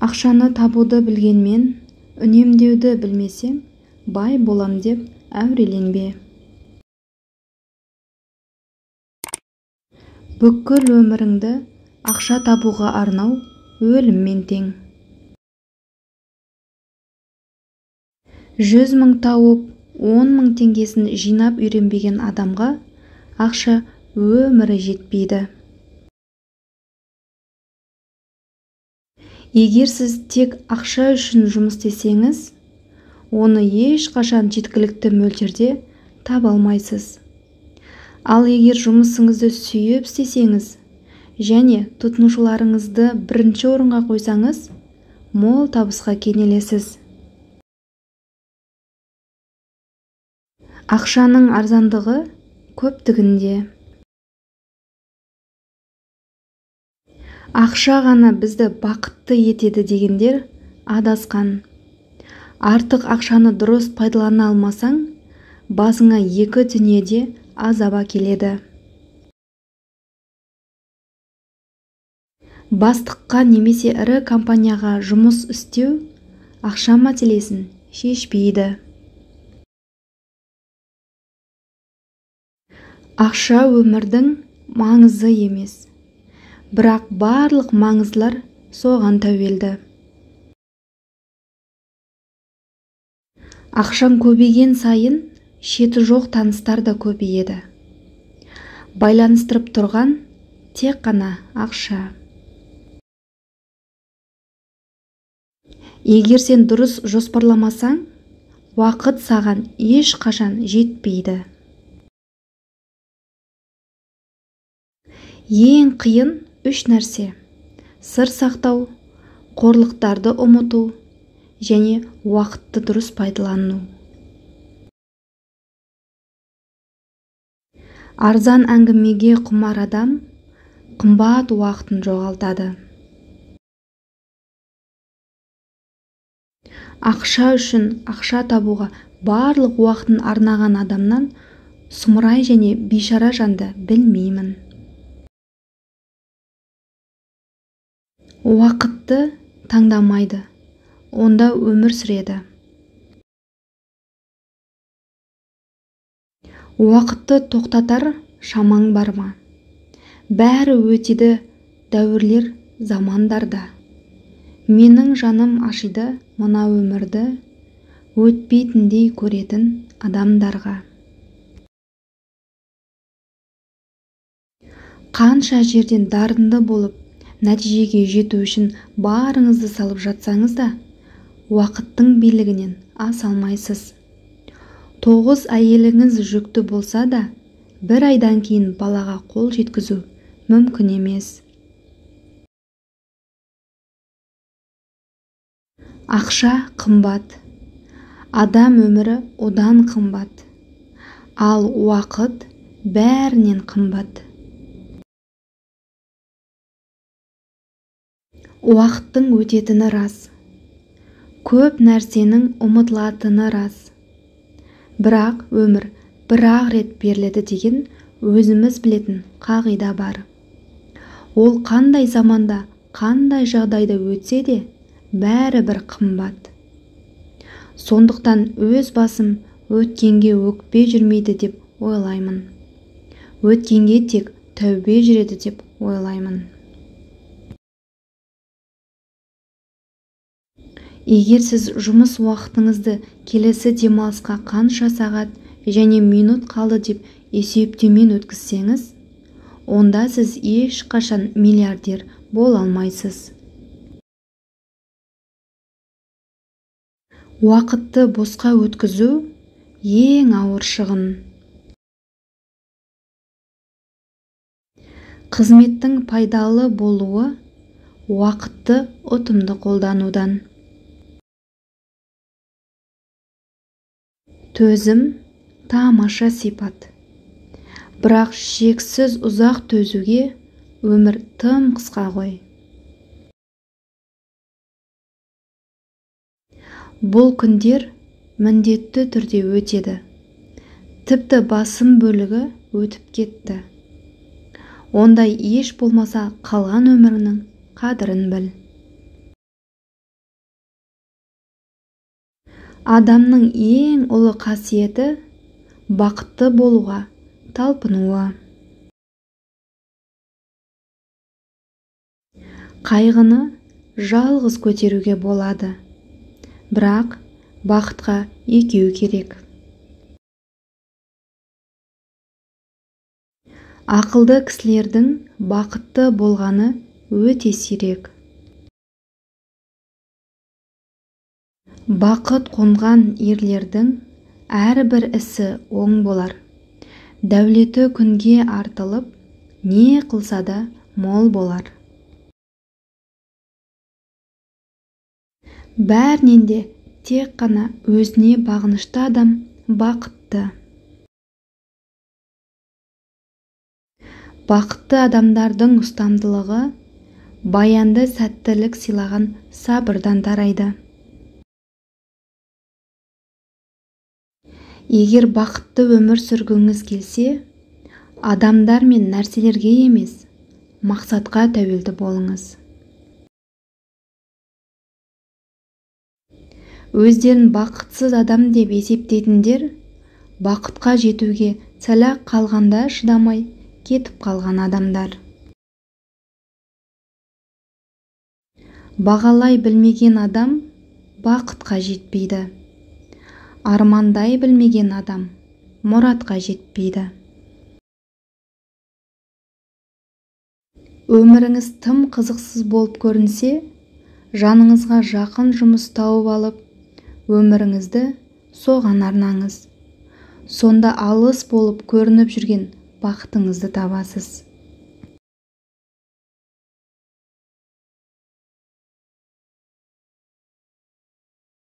Ақшаны табуды білгенмен, үнемдеуді білмесең, бай болам деп әуреленбе. Бүкіл өміріңді ақша табуға арнау өліммен тең. 100 мың тауып, 10 мың теңгесін жинап үйренбеген адамға ақша өмірі жетпейді. Егер сіз тек ақша үшін жұмыс істесеңіз, оны ешқашан жеткілікті мөлшерде таба алмайсыз. Ал егер жұмысыңызды сүйіп істесеңіз және тұтынушыларыңызды бірінші орынға қойсаңыз, мол табысқа кенелесіз. Ақшаның арзандығы көптігінде. Ақша ғана бізді бақытты етеді дегендер адасқан. Артық ақшаны дұрыс пайдалана алмасаң, басыңа екі дүниеде азап келеді. Бастыққа немесе ірі компанияға жұмыс істеу ақша мәселесін шешпейді. Ақша өмірдің маңызы емес, бірақ барлық маңыздылар соған тәуелді. Ақшаң көбейген сайын шеті жоқ таныстар да көбейеді. Байланыстырып тұрған тек қана ақша. Егер сен дұрыс жоспарламасаң, уақыт саған ешқашан жетпейді. Ең қиын 3 нәрсе: сыр сақтау, қорлықтарды ұмыту және уақытты дұрыс пайдалану. Арзан әңгімеге құмар адам қымбат уақытын жоғалтады. Ақша үшін ақша табуға барлық уақытын арнаған адамнан сұмырай және бейшара жанды білмеймін. Уақытты таңдамайды, онда өмір сүреді. Уақытты тоқтатар шамаң бар ма? Бәрі өтеді дәуірлер замандарда. Менің жаным ашиды мына өмірді өтпейтіндей көретін адамдарға. Қанша жерден дарынды болып, нәтижеге жету үшін барыңызды салып жатсаңыз да, уақыттың билігінен аса алмайсыз. 9 әйеліңіз жүкті болса да, 1 айдан кейін балаға қол жеткізу мүмкін емес. Ақша қымбат, адам өмірі одан қымбат, ал уақыт бәрінен қымбат. Уақыттың өтетіні рас, көп нәрсенің ұмытылатыны рас. Бірақ өмір бір-ақ рет беріледі деген өзіміз білетін қағида бар. Ол қандай заманда, қандай жағдайда өтсе де, бәрі бір қымбат. Сондықтан өз басым өткенге өкпе жүрмейді деп ойлаймын. Өткенге тек тәубе жүреді деп ойлаймын. Егер сіз жұмыс уақытыңызды келесі демалысқа қанша сағат және минут қалды деп есептеумен өткізсеңіз, онда сіз ешқашан миллиардер бола алмайсыз. Уақытты босқа өткізу ең ауыр шығын. Қызметтің пайдалы болуы уақытты ұтымды қолданудан. Төзім тамаша сипат. Бірақ шексіз ұзақ төзуге өмір тым қысқа ғой. Бұл күндер міндетті түрде өтеді. Тіпті басым бөлігі өтіп кетті. Ондай еш болмаса қалған өмірінің қадірін біл. Адамның ең ұлы қасиеті бақытты болуға талпынуы. Қайғыны жалғыз көтеруге болады, бірақ бақытқа екеу керек. Ақылды кісілердің бақытты болғаны өте сирек. Бақыт қонған ерлердің әрбір ісі оң болар. Дәулеті күнге артылып, не қылса да мол болар. Бәрінен де тек қана өзіне бағынышты адам бақытты. Бақытты адамдардың ұстамдылығы баянды сәттілік сыйлаған сабырдан тарайды. Егер бақытты өмір сүргіңіз келсе, адамдар мен нәрселерге емес, мақсатқа тәуелді болыңыз. Өздерін бақытсыз адам деп есептейтіндер, бақытқа жетуге сәл-ақ қалғанда шыдамай кетіп қалған адамдар. Бағалай білмеген адам бақытқа жетпейді. Армандай білмеген адам мұратқа жетпейді. Өміріңіз тым қызықсыз болып көрінсе, жаныңызға жақын жұмыс тауып алып, өміріңізді соған арнаңыз. Сонда алыс болып көрініп жүрген бақытыңызды табасыз.